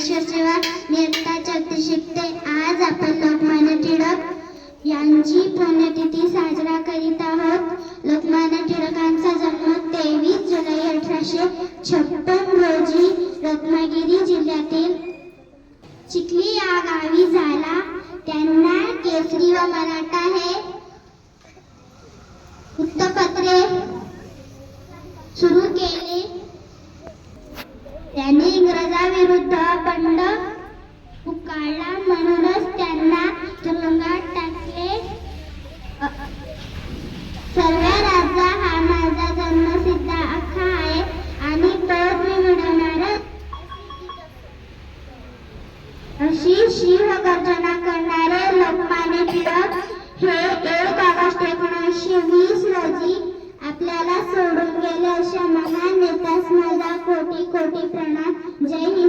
ज्ञानेश्वर सेवा नियत्ता चतुर्शिकते. आज आपण लोकमान्य टिळक यांची पुण्यतिथी साजरा करीत आहोत. लोकमान्य टिळकांचा जन्म 23 जुलै 1856 रोजी रत्नागिरी जिल्ह्यातील चिखली या गावी झाला. त्यांना केसरी व मराठा हे वृत्तपत्रे सुरू केले. त्यांनी इंग्रजांविरुद्ध बंड पुकारला, म्हणूनच त्यांना तुरुंगात टाकले. सर्व राजा हा माझा जन्मसिद्ध हक्क आहे आणि तो मी मिळवणार अशी सिंहगर्जना करणारे लोकमान्य टिळक हे 1 ऑगस्ट 1920 रोजी आपल्याला सोडून गेले. अशा महान नेत्यास माझा कोटी कोटी प्रणाम. जय हिंद.